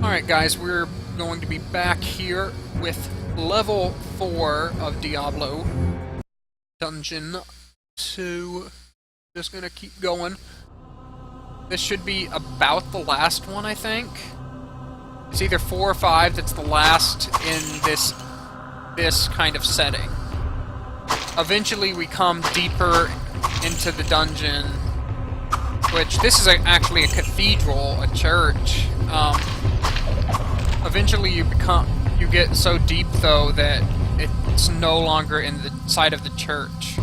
Alright guys, we're going to be back here with level 4 of Diablo. Dungeon 2. Just gonna keep going. This should be about the last one, I think. It's either 4 or 5 that's the last in this kind of setting. Eventually we come deeper into the dungeon, which this is actually a cathedral, a church. Eventually you get so deep though that it's no longer in the side of the church.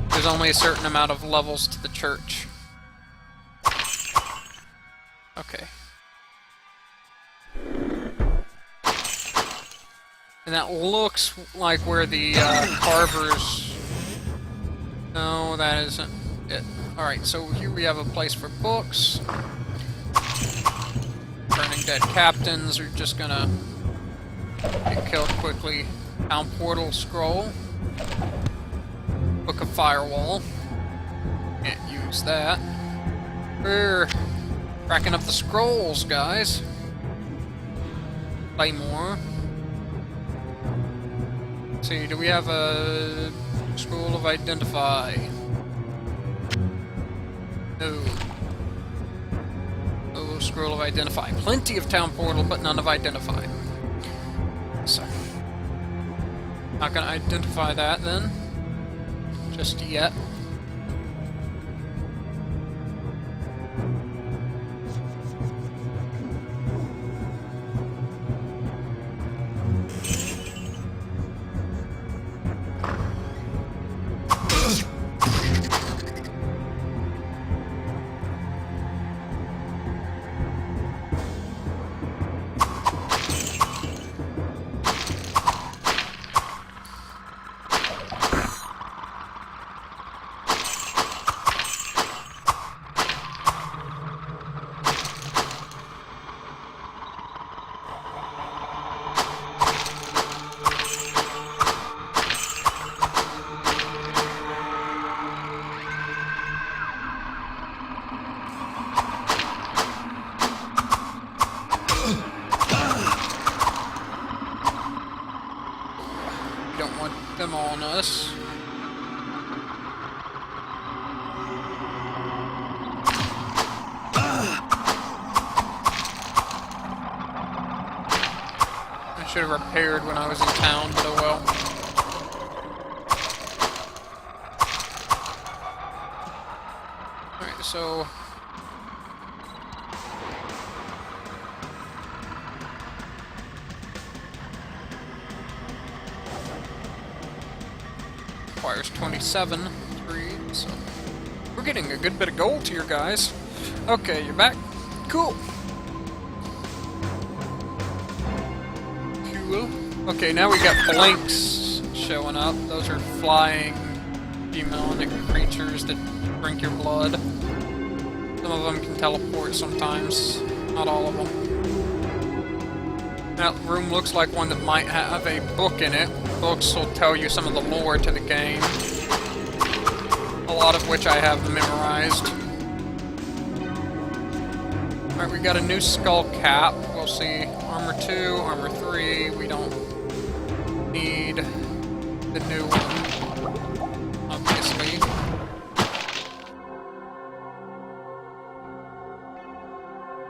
There's only a certain amount of levels to the church. Okay. And that looks like where the carvers... No, that isn't it. Alright, so here we have a place for books. Burning dead captains are just gonna get killed quickly. Town portal scroll. Book of firewall. Can't use that. We're cracking up the scrolls, guys. Claymore. Let's see, do we have a scroll of identify? No. No scroll of identify. Plenty of town portal, but none of identify. So, not gonna identify that then. Just yet. Don't want them on us. I should have repaired when I was in town, but oh well. Alright, so... requires 27, 3, so... We're getting a good bit of gold here, guys. Okay, you're back. Cool. Cool. Okay, now we got blinks showing up. Those are flying demonic creatures that drink your blood. Some of them can teleport sometimes. Not all of them. That room looks like one that might have a book in it. Books will tell you some of the lore to the game. A lot of which I have memorized. Alright, we got a new skull cap. We'll see. Armor 2, Armor 3. We don't need the new one, obviously.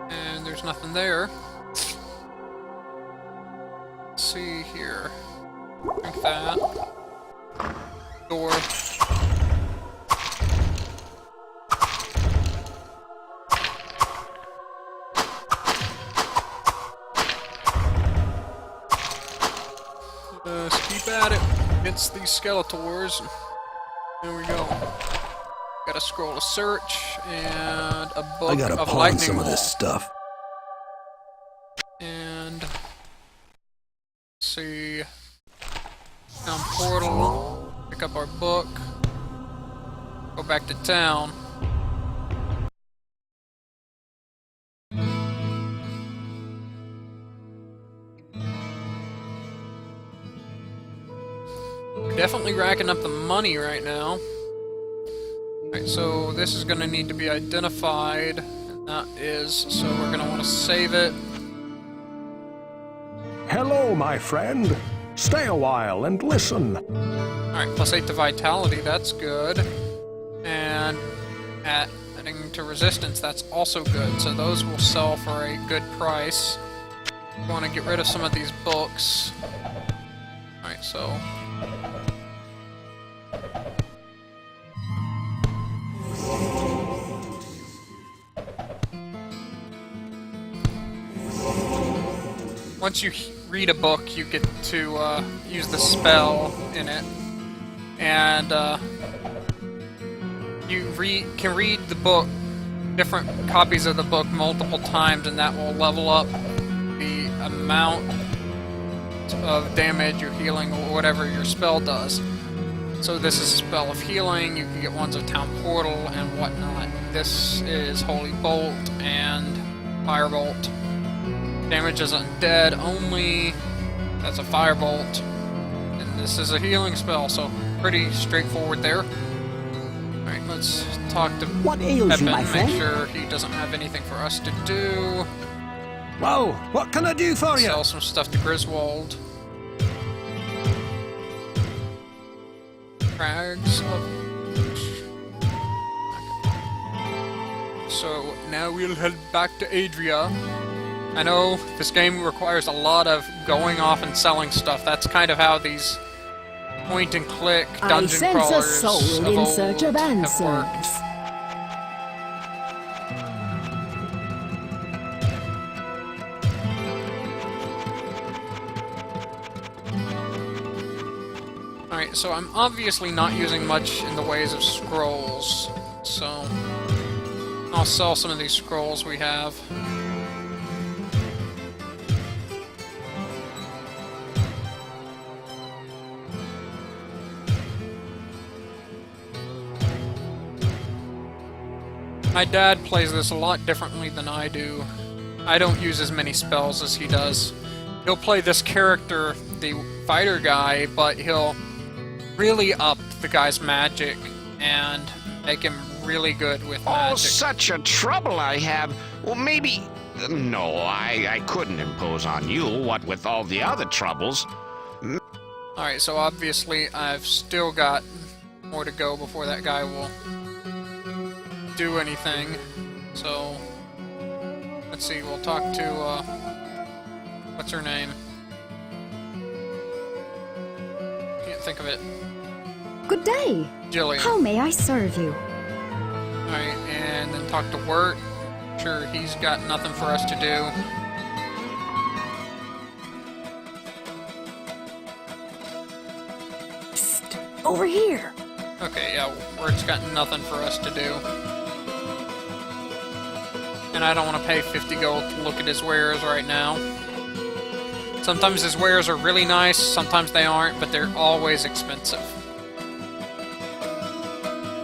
And there's nothing there. Let's see here. Drink that. Door. Let's keep at it against these Skeletors. There we go. Got a scroll of search and a book I gotta of pawn lightning some of this wall. stuff. And let's see. Town portal. Pick up our book. Go back to town. We're definitely racking up the money right now. Alright, so this is gonna need to be identified. That is, so we're gonna want to save it. Hello, my friend. Stay a while and listen. Alright, +8 to vitality, that's good. And adding to resistance, that's also good. So those will sell for a good price. We want to get rid of some of these books. Alright, so... once you read a book, you get to use the spell in it, and you can read the book, different copies of the book multiple times, and that will level up the amount of damage you're healing or whatever your spell does. So this is a spell of healing, you can get ones of Town Portal and whatnot. This is Holy Bolt and Firebolt. Damage is undead only. That's a firebolt. And this is a healing spell, so pretty straightforward there. Alright, let's talk to What ails Pepin, you, my friend? make sure he doesn't have anything for us to do. Whoa, what can I do for you? Sell some stuff to Griswold. Crags of... So now we'll head back to Adria. I know this game requires a lot of going off and selling stuff. That's kind of how these point-and-click dungeon I sense crawlers a soul in old search of have answers. worked. Alright, so I'm obviously not using much in the ways of scrolls, so I'll sell some of these scrolls we have. My dad plays this a lot differently than I do. I don't use as many spells as he does. He'll play this character, the fighter guy, but he'll really up the guy's magic and make him really good with Oh, magic. such a trouble I have. Well, maybe... No, I couldn't impose on you, what with all the other troubles. Alright, so obviously I've still got more to go before that guy will do anything. So, let's see, we'll talk to, what's her name? Can't think of it. Good day. Jillian. How may I serve you? Alright, and then talk to Wirt. Sure, he's got nothing for us to do. Psst, over here. Okay, yeah, Wirt's got nothing for us to do. And I don't want to pay 50 gold to look at his wares right now. Sometimes his wares are really nice, sometimes they aren't, but they're always expensive.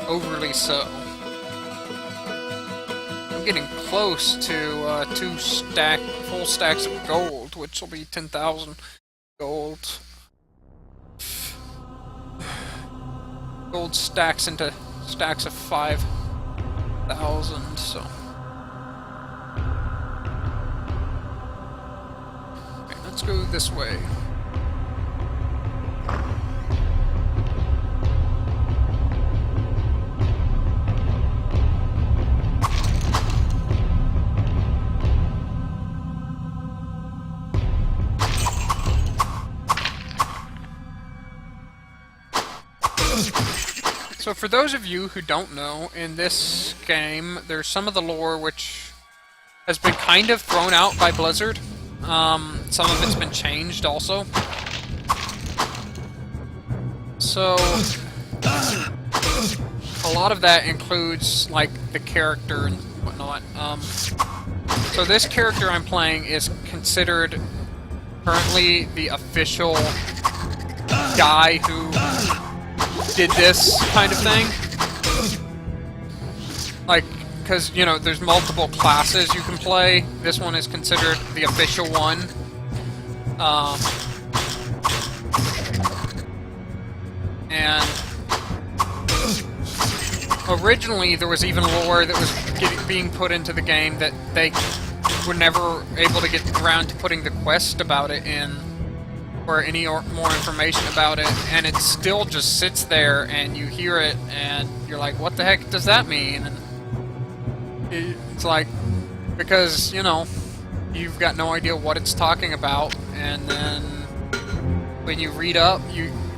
Overly so. I'm getting close to full stacks of gold, which will be 10,000 gold. Gold stacks into stacks of 5,000, so... Okay, let's go this way. So for those of you who don't know, in this game, there's some of the lore which has been kind of thrown out by Blizzard. Some of it's been changed also. So, a lot of that includes, like, the character and whatnot. So this character I'm playing is considered currently the official guy who did this kind of thing. Like, because, you know, there's multiple classes you can play. This one is considered the official one. And originally there was even lore that was being put into the game that they were never able to get around to putting the quest about it in, or any more information about it, and it still just sits there, and you hear it, and you're like, what the heck does that mean? And it's like, because, you know, you've got no idea what it's talking about, and then when you read up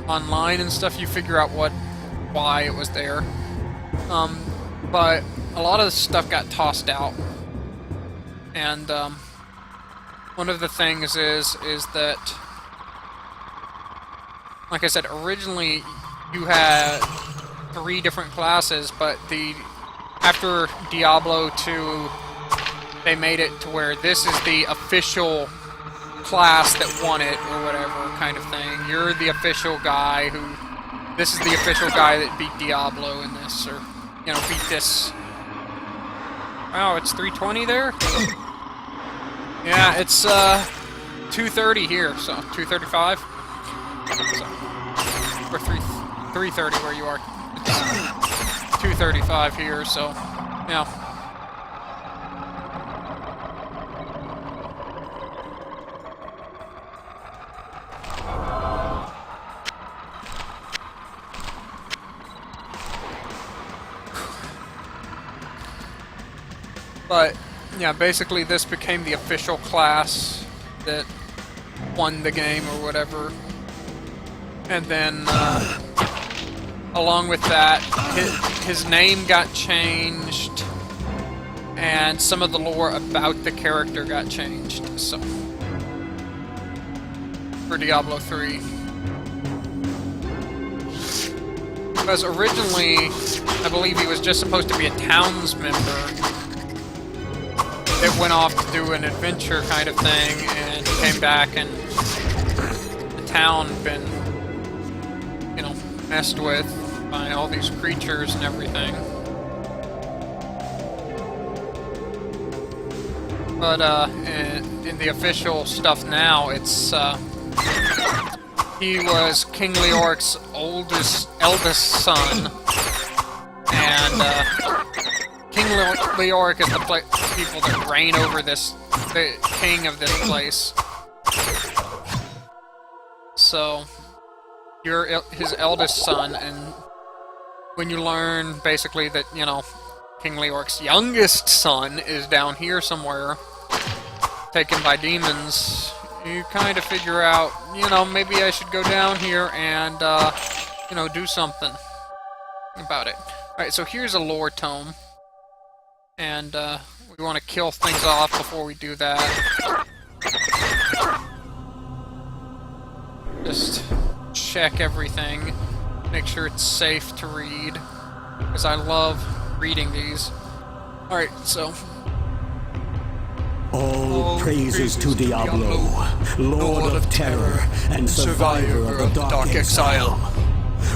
online and stuff, you figure out why it was there. But a lot of the stuff got tossed out, and one of the things is that, like I said, originally you had 3 different classes, but after Diablo 2, they made it to where this is the official class that won it, or whatever kind of thing. You're the official guy this is the official guy that beat Diablo in this, or, you know, beat this. Oh, it's 3:20 there? Yeah, it's 2:30 here, so 2:35. So, or 3:30 where you are. It's 2:35 here, so yeah. But yeah, basically this became the official class that won the game or whatever. And then, along with that, his name got changed, and some of the lore about the character got changed, so, for Diablo 3. Because originally, I believe he was just supposed to be a townsmember that went off to do an adventure kind of thing, and came back, and the town had been, you know, messed with by all these creatures and everything. But in the official stuff now, it's he was King Leoric's eldest son, and King Leoric is the people that reign over the king of this place. So you're his eldest son, and when you learn basically that, you know, King Leoric's youngest son is down here somewhere, taken by demons, you kind of figure out, you know, maybe I should go down here and, you know, do something about it. Alright, so here's a lore tome, and we want to kill things off before we do that. Just check everything, make sure it's safe to read, because I love reading these. Alright, so... All praises to Diablo, Lord of Terror and survivor of the Dark Exile.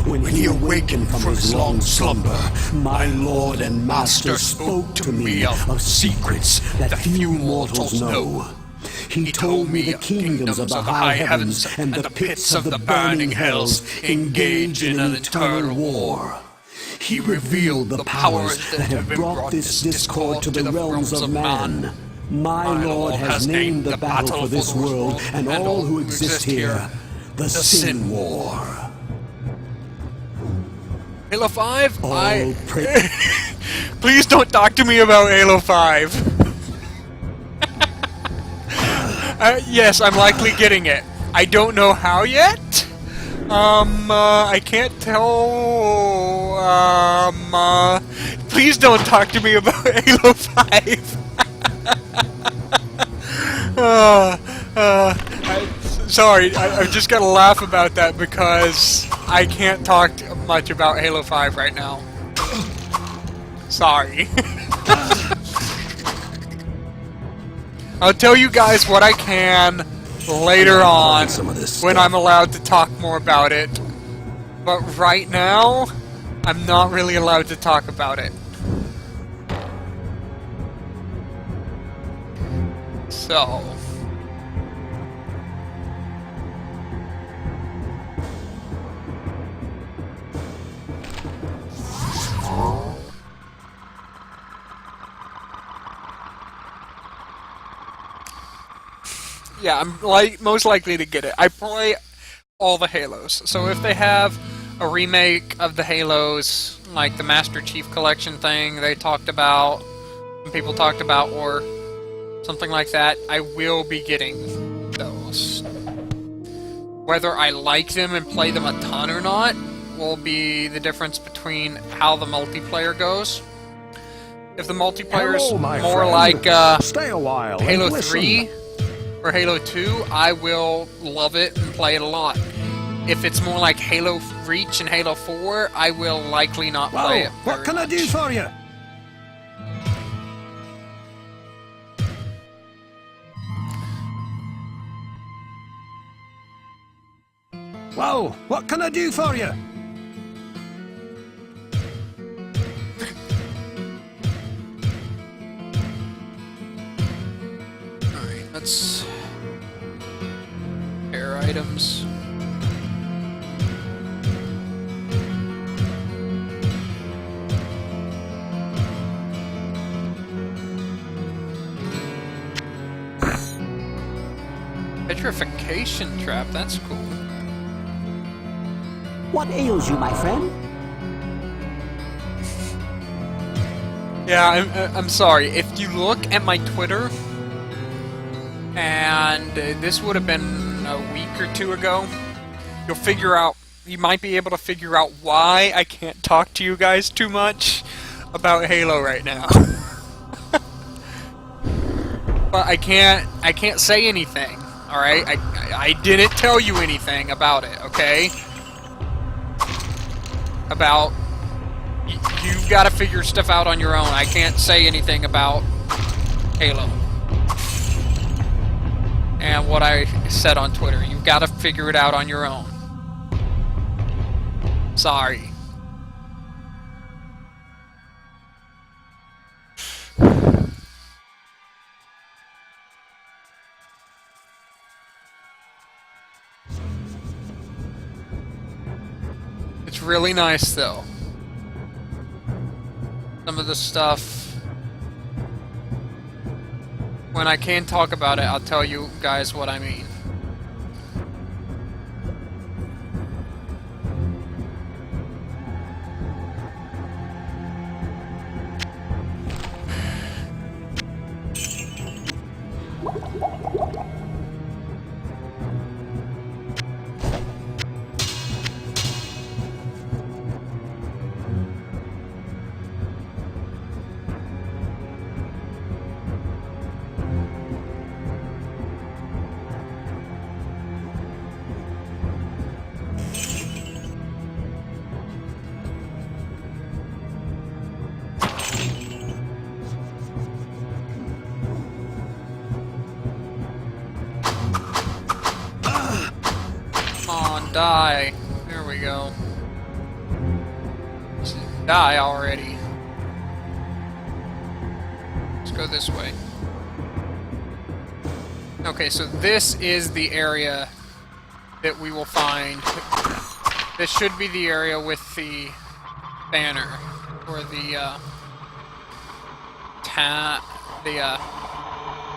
When he awakened from his long slumber, my lord and master spoke to me of secrets that few mortals know. He told me the kingdoms of the high heavens and the pits of the burning hells engage in an eternal war. He revealed the powers that have brought this discord to the realms of man. My lord has named the battle for this world and all who exist here the Sin War. Halo 5? Please don't talk to me about Halo 5. Yes, I'm likely getting it. I don't know how yet. I can't tell. Please don't talk to me about Halo 5. Sorry, I've just got to laugh about that because I can't talk much about Halo 5 right now. Sorry. I'll tell you guys what I can later on when I'm allowed to talk more about it. But right now, I'm not really allowed to talk about it. So... yeah, I'm most likely to get it. I play all the Halos, so if they have a remake of the Halos, like the Master Chief Collection thing they talked about, and people talked about, or something like that, I will be getting those. Whether I like them and play them a ton or not will be the difference between how the multiplayer goes. If the multiplayer's Hello, my more friend. like Stay a while and Halo listen. 3 or Halo 2, I will love it and play it a lot. If it's more like Halo Reach and Halo 4, I will likely not play it What can I do for you? Whoa, what can I do for you? Alright, let's... Air items. Petrification trap, that's cool. What ails you, my friend? Yeah, I'm sorry. If you look at my Twitter, and this would have been a week or two ago, you'll figure out, you might be able to figure out why I can't talk to you guys too much about Halo right now. But I can't say anything, alright? I didn't tell you anything about it, okay? About... You've got to figure stuff out on your own. I can't say anything about Halo. And what I said on Twitter. You've got to figure it out on your own. Sorry. It's really nice, though. Some of the stuff... When I can talk about it, I'll tell you guys what I mean. Die. There we go. Die already. Let's go this way. Okay, so this is the area that we will find. This should be the area with the banner. Or the,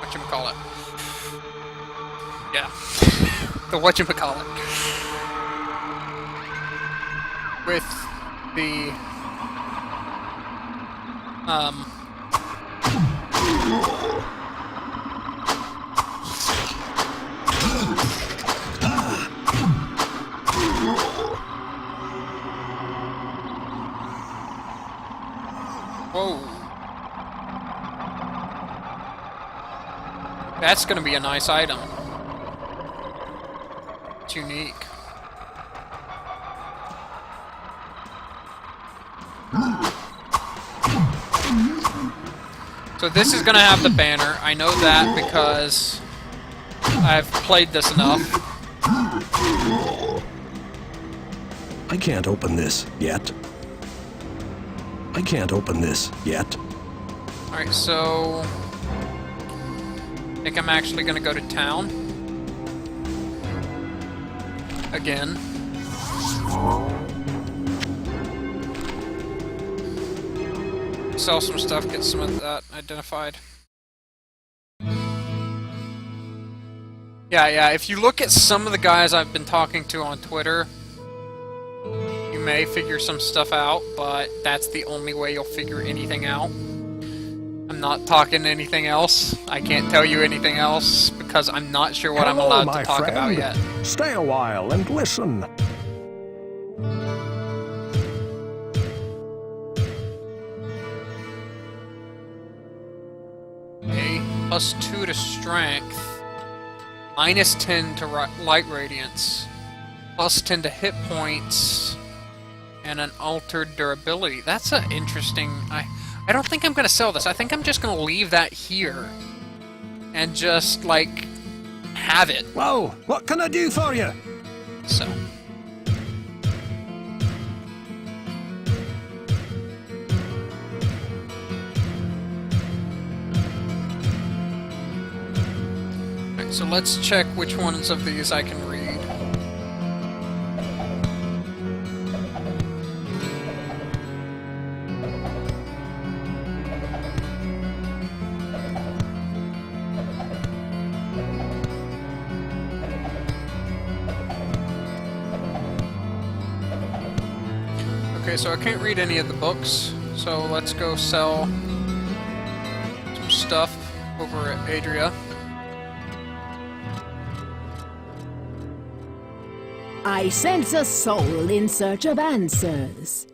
whatchamacallit. Yeah. The whatchamacallit. With the whoa. That's gonna be a nice item. It's unique. So this is gonna have the banner. I know that because I've played this enough. I can't open this yet. I can't open this yet. Alright, so... I think I'm actually gonna go to town. Again. Sell some stuff, get some of that identified. Yeah, if you look at some of the guys I've been talking to on Twitter, you may figure some stuff out, but that's the only way you'll figure anything out. I'm not talking anything else. I can't tell you anything else because I'm not sure what I'm allowed to talk about yet. Stay a while and listen. Okay, +2 to strength. -10 to light radiance. +10 to hit points. And an altered durability. That's an interesting... I don't think I'm going to sell this. I think I'm just going to leave that here. And just, like, have it. Whoa, what can I do for you? So... Alright, so let's check which ones of these I can read. Okay, so I can't read any of the books, so let's go sell some stuff over at Adria. I sense a soul in search of answers.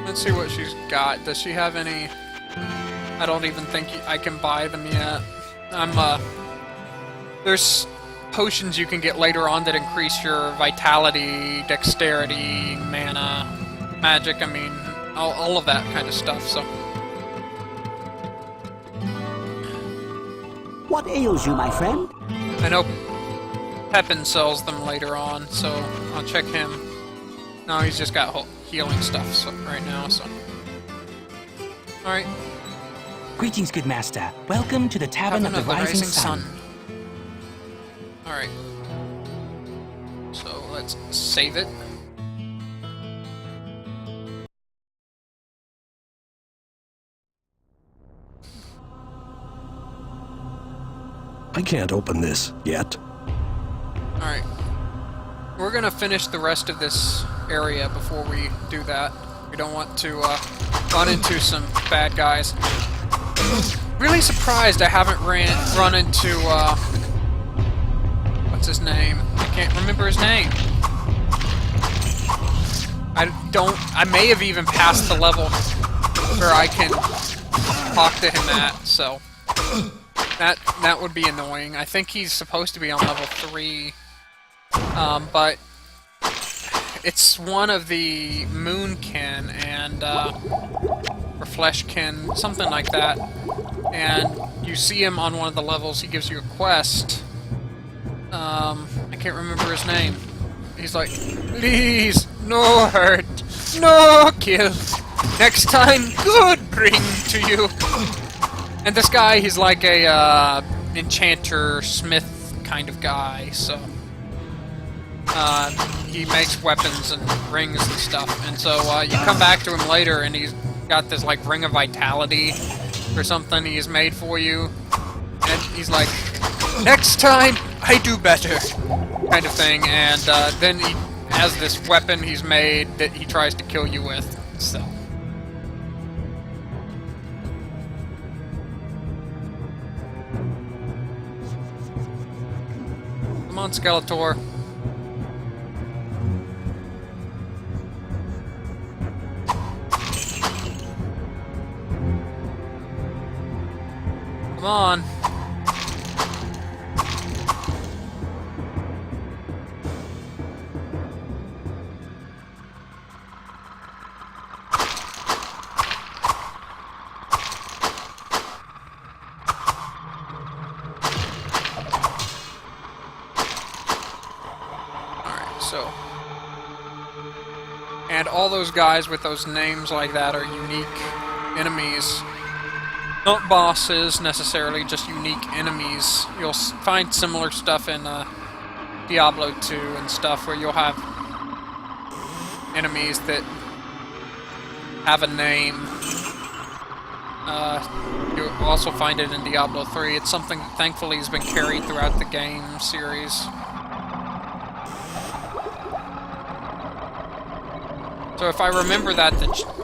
Let's see what she's got. Does she have any... I don't even think I can buy them yet. There's potions you can get later on that increase your vitality, dexterity, mana, magic, I mean, all of that kind of stuff, so... What ails you, my friend? I know Pepin sells them later on, so I'll check him. No, he's just got healing stuff right now, so... Alright. Greetings, good master. Welcome to the Tavern of the Rising Sun. Alright. So, let's save it. I can't open this yet. Alright. We're gonna finish the rest of this area before we do that. We don't want to run into some bad guys. Really surprised I haven't run into what's his name? I can't remember his name. I may have even passed the level where I can talk to him at, so that would be annoying. I think he's supposed to be on level 3, but it's one of the Moonkin and or Fleshkin, something like that. And you see him on one of the levels. He gives you a quest. I can't remember his name. He's like, please, no hurt, no kill. Next time, good bring to you. And this guy, he's like a enchanter, smith kind of guy, so he makes weapons and rings and stuff. And so you come back to him later, and he's got this like ring of vitality or something he's made for you, and he's like, next time I do better, kind of thing. And then he has this weapon he's made that he tries to kill you with. So. Come on, Skeletor. Come on. So, and all those guys with those names like that are unique enemies. Not bosses, necessarily, just unique enemies. You'll find similar stuff in Diablo 2 and stuff, where you'll have enemies that have a name You also find it in Diablo 3. It's something that thankfully has been carried throughout the game series. So if I remember that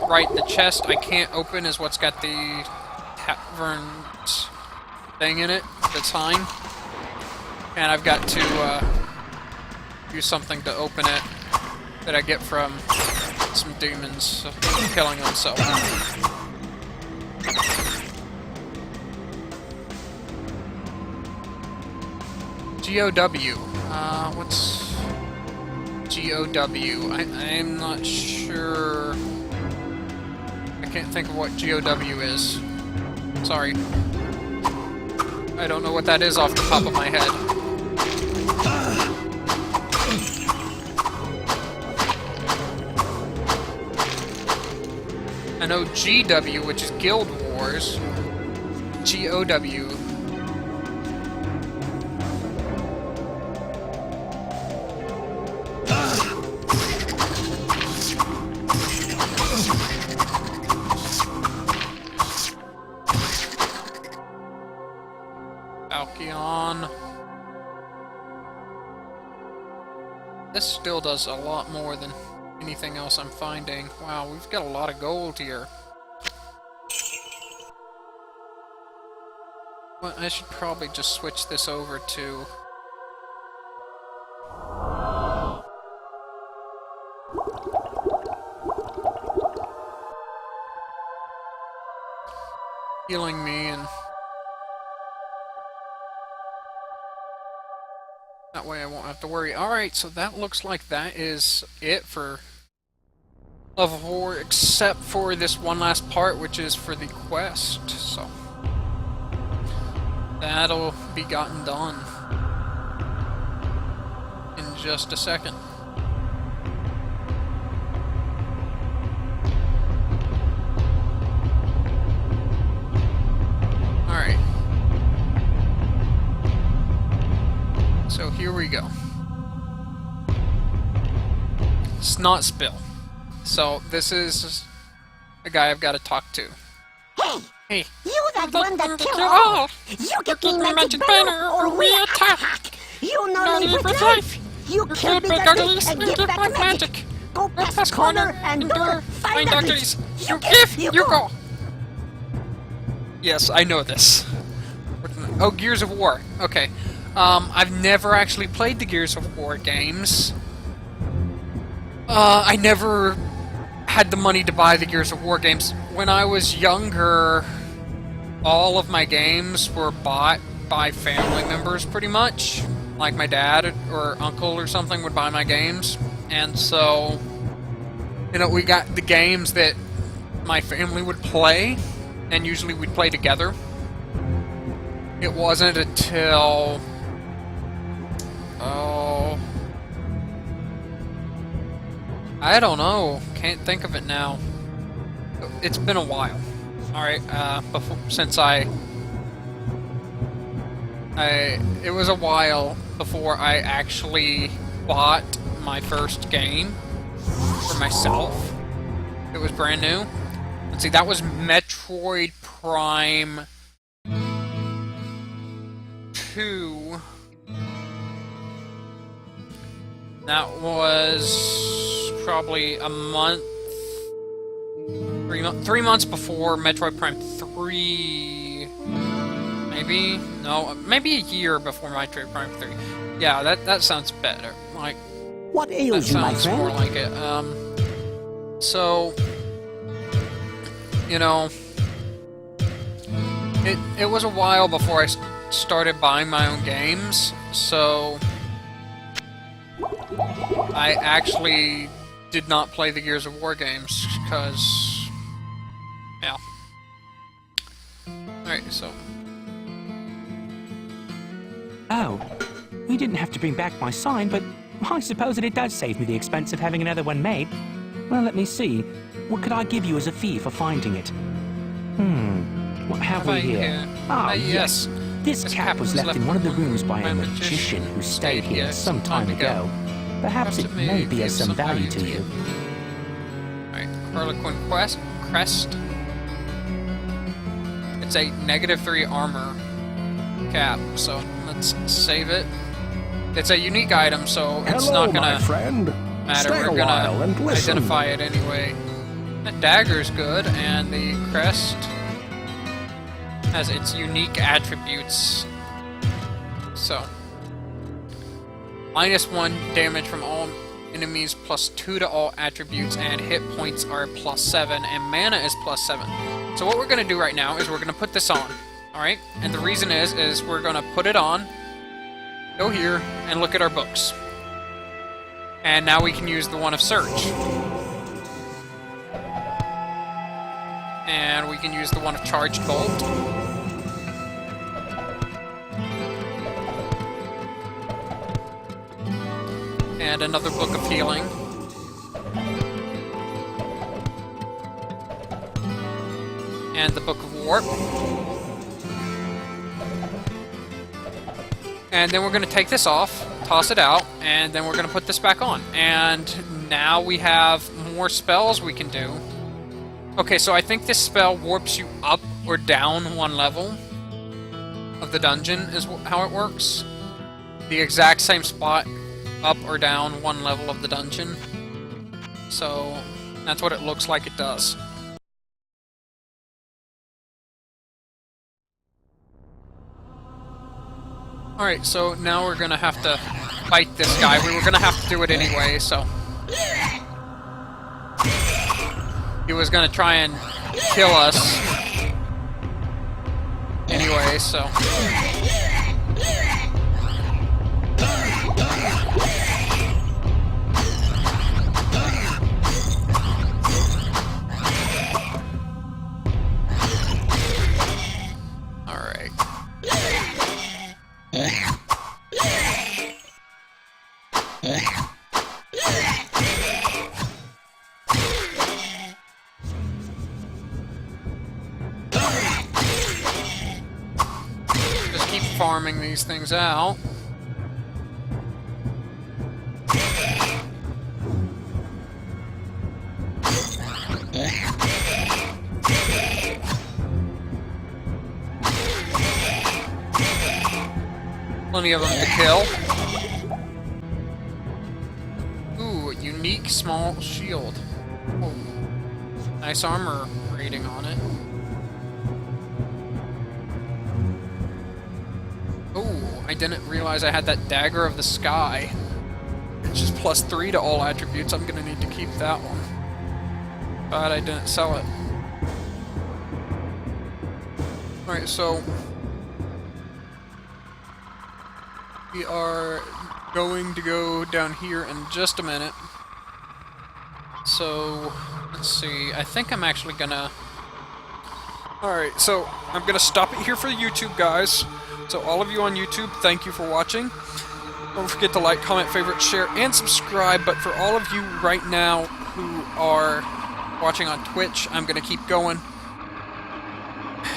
right, the chest I can't open is what's got the tavern's thing in it, the sign. And I've got to do something to open it that I get from some demons killing them, so... GOW. What's GOW? I'm not sure. I can't think of what GOW is. Sorry. I don't know what that is off the top of my head. I know GW, which is Guild Wars. GOW. Alcyon. This still does a lot more than anything else I'm finding. Wow, we've got a lot of gold here. Well, I should probably just switch this over to... healing me, and that way I won't have to worry. Alright, so that looks like that is it for level 4, except for this one last part, which is for the quest, so that'll be gotten done in just a second. Alright. So here we go. Snot Spill. So this is a guy I've got to talk to. Hey! Hey! You that one that kill kill all! all! You get me magic magic banner banner or or we we attack. attack! You No no need live with with life! life! You You kill killed me big that uglies day and and give give back back magic! magic! Go past corner and door, find uglies! You give, you you go! go! Yes, I know this. Oh, Gears of War. Okay. I've never actually played the Gears of War games. I never had the money to buy the Gears of War games. When I was younger, all of my games were bought by family members, pretty much. Like my dad or uncle or something would buy my games. And so, you know, we got the games that my family would play, and usually we'd play together. It wasn't until... oh... I don't know. Can't think of it now. It's been a while. Alright, since it was a while before I actually bought my first game for myself. It was brand new. Let's see, that was Metroid Prime 2. That was probably a month, 3 months before Metroid Prime 3, maybe? No, maybe a year before Metroid Prime 3. Yeah, that sounds better. Like, What ails you, my sounds more friend? like it. So, you know, it was a while before I started buying my own games, so I actually did not play the Gears of War games, because, yeah. Alright, so... Oh, we didn't have to bring back my sign, but I suppose that it does save me the expense of having another one made. Well, let me see. What could I give you as a fee for finding it? What have we here? Ah, yes. This This cap was left in one of the rooms by a magician who stayed here some time ago. Perhaps it may be of some value to you. Alright, Harlequin Crest. It's a -3 armor cap, so let's save it. It's a unique item, so it's Hello, not gonna my friend. matter. Stay We're a while and gonna listen. identify it anyway. That dagger's good, and the crest has its unique attributes. So, -1 damage from all enemies, +2 to all attributes, and hit points are +7, and mana is +7. So what we're gonna do right now is we're gonna put this on, alright? And the reason is we're gonna put it on, go here, and look at our books. And now we can use the one of search. And we can use the one of charged bolt. And another book of healing. And the book of warp. And then we're going to take this off, toss it out, and then we're going to put this back on. And now we have more spells we can do. Okay, so I think this spell warps you up or down 1 level of the dungeon is how it works. The exact same spot, up or down 1 level of the dungeon. So that's what it looks like it does. Alright, so now we're gonna have to fight this guy. We were gonna have to do it anyway, so... He was gonna try and kill us. Anyway, so... Alright. Just keep farming these things out. Plenty of them to kill. Ooh, a unique small shield. Oh, nice armor rating on it. Oh, I didn't realize I had that Dagger of the Sky. It's just +3 to all attributes. I'm gonna need to keep that one. But I didn't sell it. Alright, so... we are going to go down here in just a minute. So, let's see. I think I'm actually gonna... Alright, so I'm gonna stop it here for YouTube, guys. So all of you on YouTube, thank you for watching. Don't forget to like, comment, favorite, share, and subscribe. But for all of you right now who are watching on Twitch, I'm gonna keep going.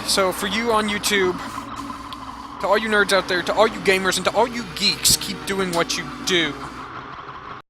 So for you on YouTube, to all you nerds out there, to all you gamers, and to all you geeks, keep doing what you do.